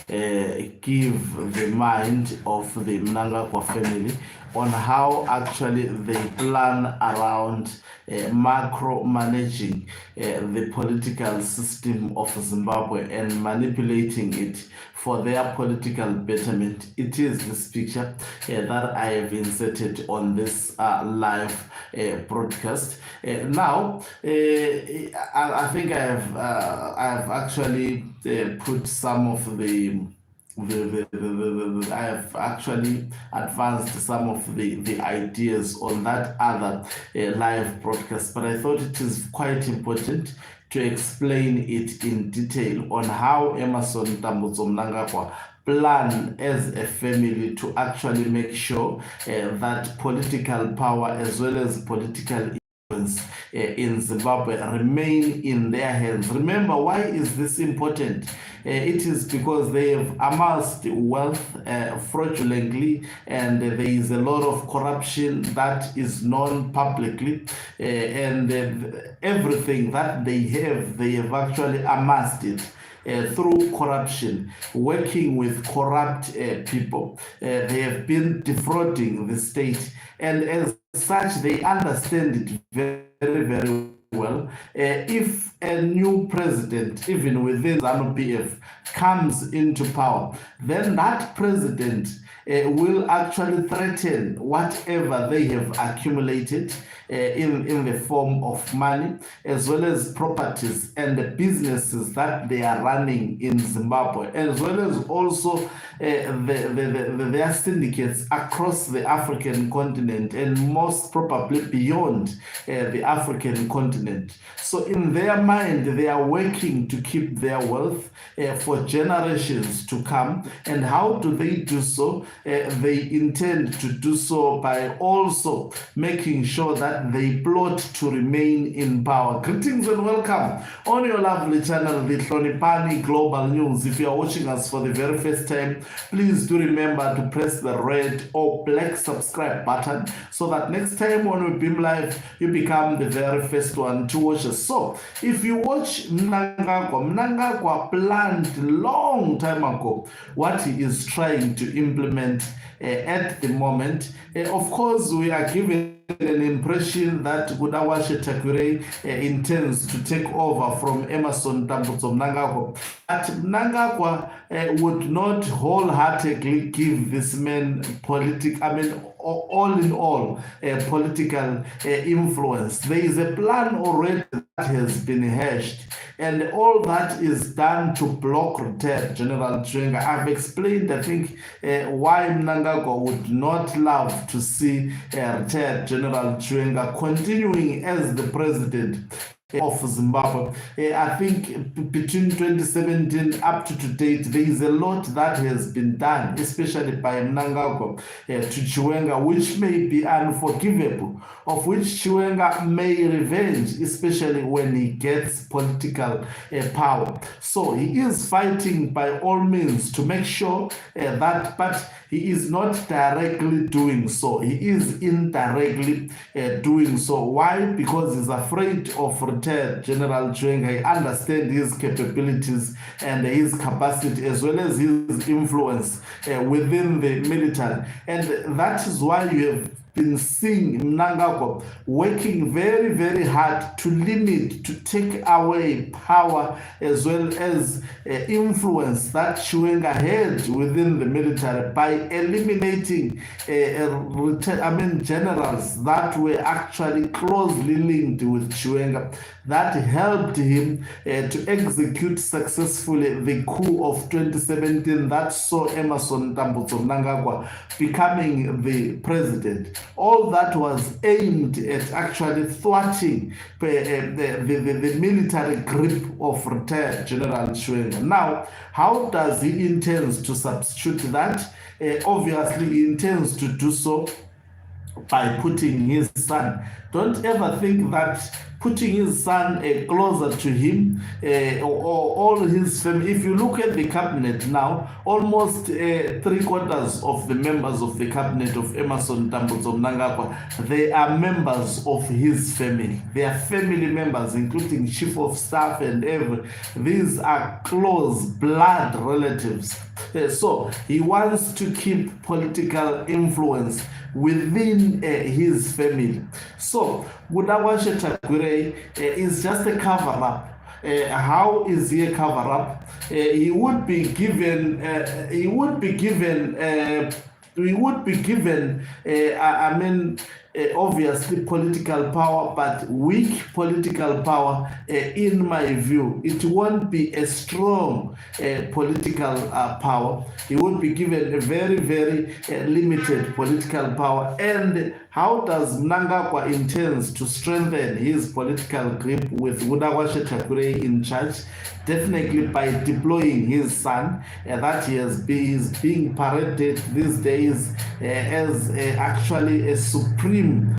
give the mind of the Mnangagwa family on how actually they plan around macro managing the political system of Zimbabwe and manipulating it for their political betterment. It is this picture that I have inserted on this live broadcast. Now, I think I have actually put some of I have actually advanced some of the ideas on that other live broadcast, but I thought it is quite important to explain it in detail on how Emmerson Mnangagwa plan as a family to actually make sure that political power as well as political in Zimbabwe remain in their hands. Remember, why is this important? It is because they have amassed wealth fraudulently, and there is a lot of corruption that is known publicly, and everything that they have actually amassed it through corruption, working with corrupt people. They have been defrauding the state, and as such, they understand it very, very well. If a new president, even within ZANU-PF, comes into power, then that president will actually threaten whatever they have accumulated in the form of money, as well as properties and the businesses that they are running in Zimbabwe, as well as also their syndicates across the African continent and most probably beyond the African continent. So in their mind, they are working to keep their wealth for generations to come. And how do they do so? They intend to do so by also making sure that they plot to remain in power. Greetings and welcome on your lovely channel, the Hloniphani Global News. If you are watching us for the very first time, please do remember to press the red or black subscribe button so that next time when we beam live, you become the very first one to watch us. So if you watch Mnangagwa planned long time ago what he is trying to implement at the moment. Of course, we are given an impression that Budawashe Takure intends to take over from Emmerson Mnangagwa. But Mnangagwa would not wholeheartedly give this man all in all political influence. There is a plan already that has been hashed, and all that is done to block retired General Chwenga. I've explained, I think, why Mnangagwa would not love to see retired General Chwenga continuing as the president of Zimbabwe. I think between 2017 up to date, there is a lot that has been done, especially by Mnangagwa to Chwenga, which may be unforgivable, of which Chwenga may revenge, especially when he gets political power. So he is fighting by all means to make sure that, but he is not directly doing so. He is indirectly doing so. Why? Because he's afraid of retired General Chwenga. I understand his capabilities and his capacity as well as his influence within the military. And that is why you have been seeing Mnangagwa working very, very hard to limit, to take away power as well as influence that Chwenga had within the military by eliminating generals that were actually closely linked with Chwenga. That helped him to execute successfully the coup of 2017 that saw Emmerson Mnangagwa becoming the president. All that was aimed at actually thwarting the military grip of retired General Chwenga. Now, how does he intend to substitute that? Obviously, he intends to do so by putting his son. Don't ever think that putting his son closer to him, or all his family. If you look at the cabinet now, almost 3/4 of the members of the cabinet of Emmerson Mnangagwa, they are members of his family. They are family members, including chief of staff and these are close blood relatives. So he wants to keep political influence within his family. So Mnangagwa is just a cover-up. How is he a cover-up? He would be given. Obviously political power, but weak political power. In my view, it won't be a strong political power. He would be given a very, very limited political power. And how does Mnangagwa intends to strengthen his political grip with Mnangagwa in charge? Definitely by deploying his son, that he is being paraded these days as actually a supreme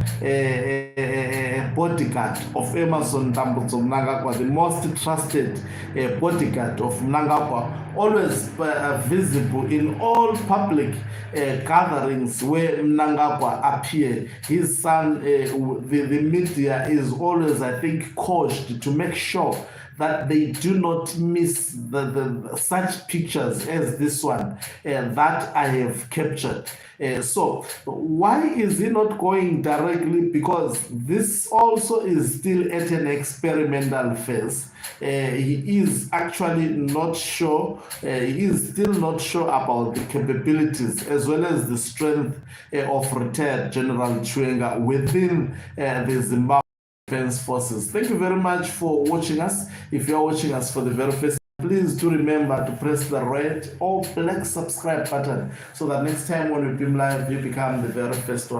bodyguard of Emmerson Mnangagwa, the most trusted bodyguard of Mnangagwa, always visible in all public gatherings where Mnangagwa appear. His son, the media is always, I think, coached to make sure that they do not miss such pictures as this one that I have captured. So why is he not going directly? Because this also is still at an experimental phase. He is actually not sure. He is still not sure about the capabilities as well as the strength of retired General Chwenga within the Zimbabwe Defense Forces. Thank you very much for watching us. If you are watching us for the very first time, please do remember to press the red or black subscribe button so that next time when we beam live, you become the very first one.